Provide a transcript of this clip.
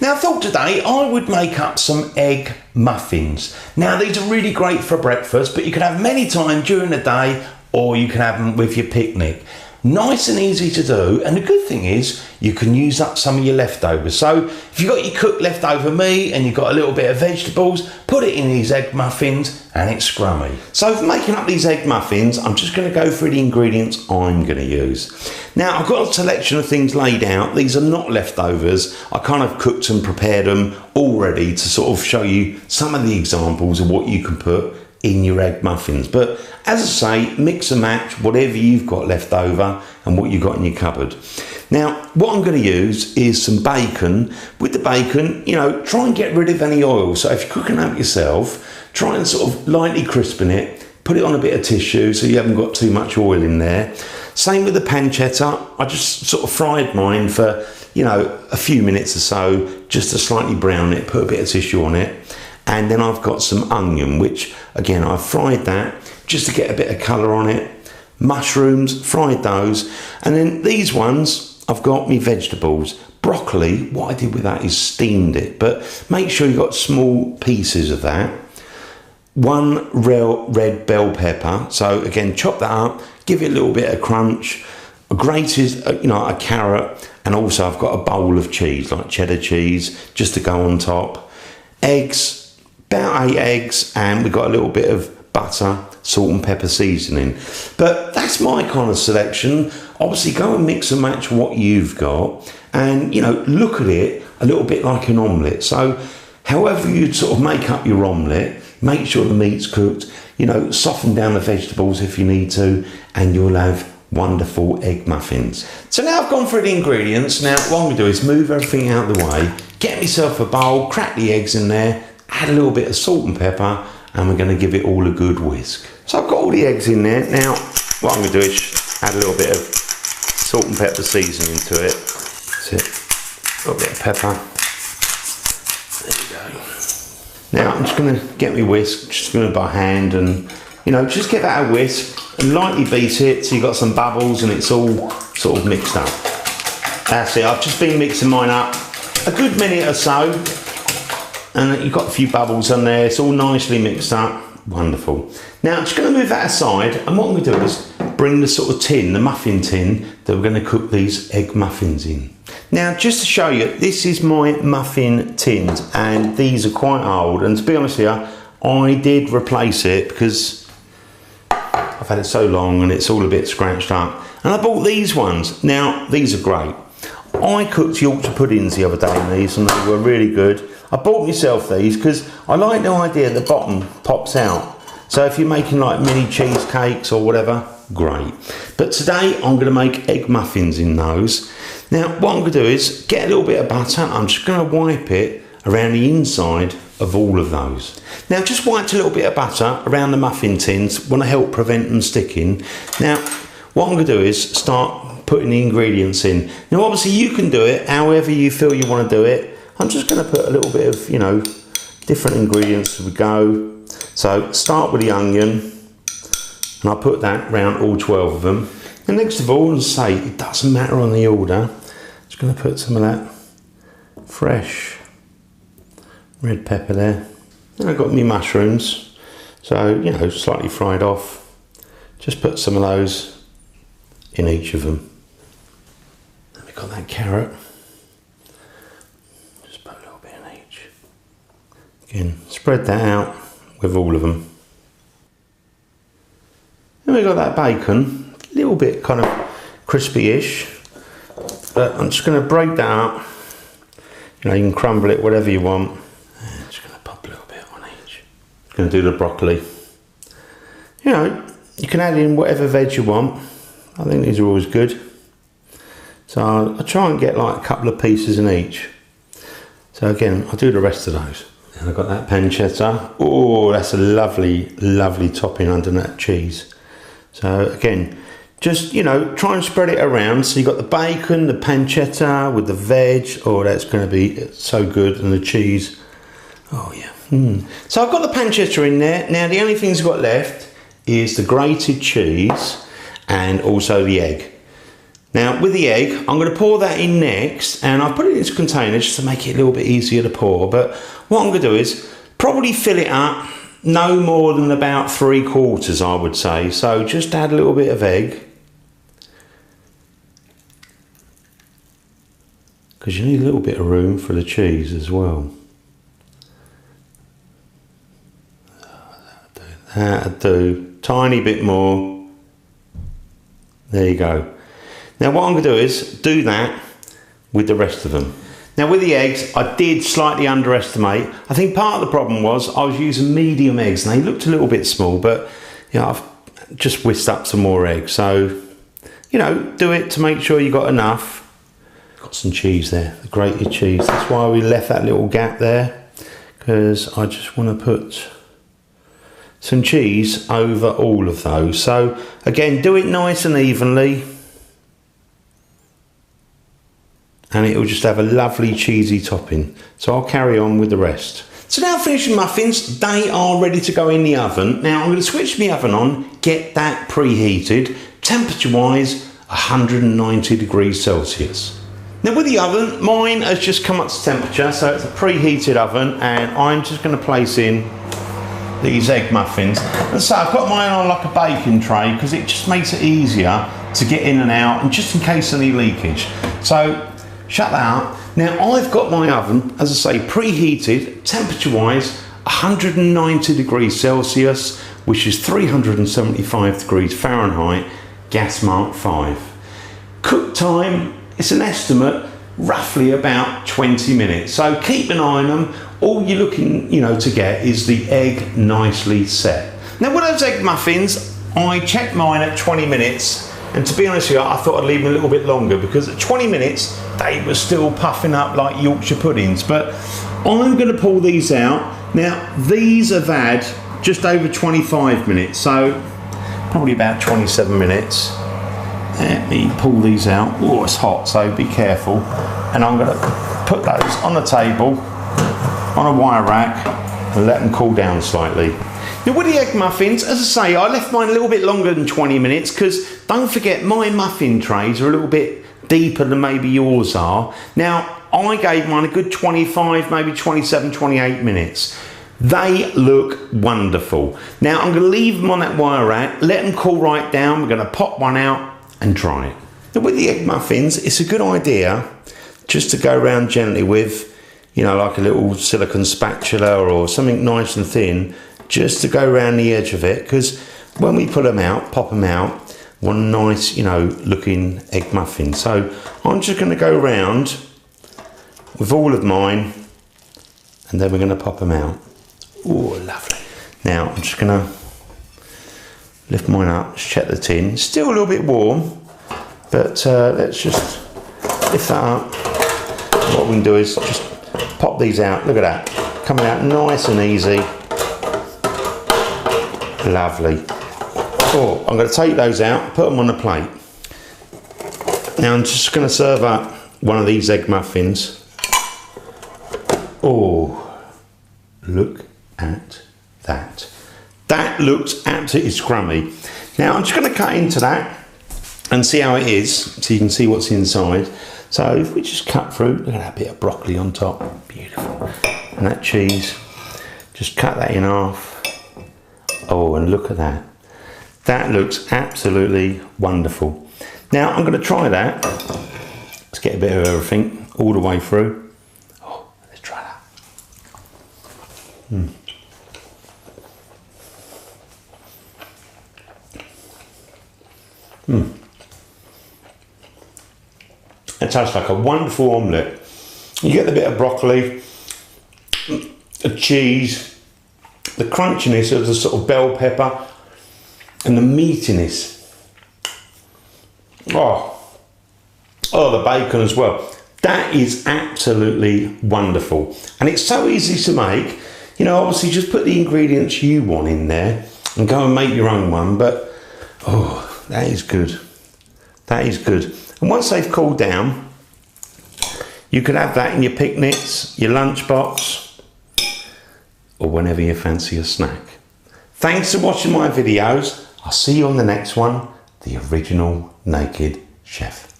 Now I thought today I would make up some egg muffins. Now these are really great for breakfast, but you can have them any time during the day or you can have them with your picnic. Nice and easy to do, and the good thing is you can use up some of your leftovers. So if you've got your cooked leftover meat and you've got a little bit of vegetables, put it in these egg muffins and it's scrummy. So for making up these egg muffins, I'm just going to go through the ingredients I'm going to use. Now I've got a selection of things laid out. These are not leftovers. I kind of cooked and prepared them already to sort of show you some of the examples of what you can put in your egg muffins. But as I say, mix and match whatever you've got left over and what you've got in your cupboard. Now what I'm going to use is some bacon. With the bacon, you know, try and get rid of any oil. So if you're cooking up yourself, try and sort of lightly crispen it, put it on a bit of tissue so you haven't got too much oil in there. Same with the pancetta. I just sort of fried mine for, you know, a few minutes or so just to slightly brown it, put a bit of tissue on it. And then I've got some onion, which again, I've fried that just to get a bit of colour on it. Mushrooms, fried those. And then these ones, I've got me vegetables. Broccoli, what I did with that is steamed it, but make sure you've got small pieces of that. One red bell pepper. So again, chop that up, give it a little bit of crunch. A grated, you know, a carrot. And also I've got a bowl of cheese, like cheddar cheese, just to go on top. Eggs. About 8 eggs, and we've got a little bit of butter, salt and pepper seasoning. But that's my kind of selection. Obviously go and mix and match what you've got and, you know, look at it a little bit like an omelette. So however you sort of make up your omelette, make sure the meat's cooked, you know, soften down the vegetables if you need to, and you'll have wonderful egg muffins. So now I've gone through the ingredients. Now what I'm going to do is move everything out of the way, get myself a bowl, crack the eggs in there, add a little bit of salt and pepper, and we're going to give it all a good whisk. So I've got all the eggs in there. Now what I'm going to do is add a little bit of salt and pepper seasoning to it. That's it. A little bit of pepper. There you go. Now I'm just going to get my whisk, just going to by hand, and you know, just give that a whisk and lightly beat it so you've got some bubbles and it's all sort of mixed up. That's it. I've just been mixing mine up a good minute or so. And you've got a few bubbles on there, it's all nicely mixed up. Wonderful. Now I'm just going to move that aside, and what I'm going to do is bring the sort of tin, the muffin tin, that we're going to cook these egg muffins in. Now just to show you, this is my muffin tins, and these are quite old, and to be honest with you, I did replace it because I've had it so long and it's all a bit scratched up. And I bought these ones. Now these are great. I cooked Yorkshire puddings the other day in these and they were really good. I bought myself these because I like the idea the bottom pops out. So if you're making like mini cheesecakes or whatever, great. But today I'm going to make egg muffins in those. Now what I'm going to do is get a little bit of butter. I'm just going to wipe it around the inside of all of those. Now just wiped a little bit of butter around the muffin tins, want to help prevent them sticking. Now what I'm going to do is start putting the ingredients in. Now obviously you can do it however you feel you want to do it. I'm just going to put a little bit of, you know, different ingredients as we go. So start with the onion, and I'll put that around all 12 of them. And next of all, as I say, it doesn't matter on the order. Just going to put some of that fresh red pepper there. Then I've got my mushrooms, so, you know, slightly fried off. Just put some of those in each of them. Then we've got that carrot. Again, spread that out with all of them. Then we've got that bacon, a little bit kind of crispy-ish, but I'm just going to break that up. You know, you can crumble it, whatever you want. I'm just going to pop a little bit on each. Going to do the broccoli. You know, you can add in whatever veg you want. I think these are always good. So I try and get like a couple of pieces in each. So again, I'll do the rest of those. And I've got that pancetta. Oh, that's a lovely, lovely topping under that cheese. So again, just, you know, try and spread it around. So you've got the bacon, the pancetta with the veg. Oh, that's going to be so good. And the cheese. Oh, yeah. So I've got the pancetta in there. Now, the only things I've got left is the grated cheese and also the egg. Now with the egg, I'm going to pour that in next, and I've put it in this container just to make it a little bit easier to pour. But what I'm going to do is probably fill it up no more than about 3/4, I would say. So just add a little bit of egg, because you need a little bit of room for the cheese as well. That'll do. Tiny bit more. There you go. Now what I'm going to do is do that with the rest of them. Now with the eggs, I did slightly underestimate. I think part of the problem was I was using medium eggs and they looked a little bit small, but you know, I've just whisked up some more eggs. So, you know, do it to make sure you got enough. Got some cheese there, the grated cheese. That's why we left that little gap there, because I just want to put some cheese over all of those. So again, do it nice and evenly, and it will just have a lovely cheesy topping. So I'll carry on with the rest. So now finishing muffins, they are ready to go in the oven. Now I'm going to switch my oven on, get that preheated, temperature wise 190 degrees Celsius. Now with the oven, mine has just come up to temperature, so it's a preheated oven, and I'm just going to place in these egg muffins. And so I've got mine on like a baking tray because it just makes it easier to get in and out, and just in case any leakage. So shut that up. Now I've got my oven, as I say, preheated, temperature wise 190 degrees Celsius, which is 375 degrees Fahrenheit, gas mark 5. Cook time, it's an estimate, roughly about 20 minutes. So keep an eye on them. All you're looking, you know, to get is the egg nicely set. Now with those egg muffins, I checked mine at 20 minutes, and to be honest with you, I thought I'd leave them a little bit longer, because at 20 minutes they were still puffing up like Yorkshire puddings. But I'm going to pull these out. Now these have had just over 25 minutes, so probably about 27 minutes. Let me pull these out. Oh, it's hot, so be careful. And I'm going to put those on the table on a wire rack and let them cool down slightly. Now with the egg muffins, as I say, I left mine a little bit longer than 20 minutes because don't forget my muffin trays are a little bit deeper than maybe yours are. Now I gave mine a good 25, maybe 27, 28 minutes. They look wonderful. Now I'm going to leave them on that wire rack, let them cool right down. We're going to pop one out and try it. Now with the egg muffins, it's a good idea just to go around gently with, you know, like a little silicone spatula or something nice and thin, just to go around the edge of it, because when we put them out, pop them out, one nice, you know, looking egg muffin. So I'm just going to go around with all of mine, and then we're going to pop them out. Oh, lovely. Now I'm just going to lift mine up, check the tin. Still a little bit warm, but let's just lift that up. What we can do is just pop these out. Look at that, coming out nice and easy. Lovely. Oh, I'm going to take those out, put them on a plate. Now I'm just going to serve up one of these egg muffins. Oh, look at that. That looks absolutely scrummy. Now I'm just going to cut into that and see how it is, so you can see what's inside. So if we just cut through, look at that bit of broccoli on top, beautiful. And that cheese, just cut that in half. Oh, and look at that. That looks absolutely wonderful. Now I'm going to try that. Let's get a bit of everything all the way through. Oh, let's try that. It tastes like a wonderful omelette. You get the bit of broccoli, the cheese, the crunchiness of the sort of bell pepper, and the meatiness. Oh, the bacon as well. That is absolutely wonderful. And it's so easy to make. You know, obviously just put the ingredients you want in there and go and make your own one. But, oh, that is good. That is good. And once they've cooled down, you could have that in your picnics, your lunchbox, or whenever you fancy a snack. Thanks for watching my videos. I'll see you on the next one, The Original Naked Chef.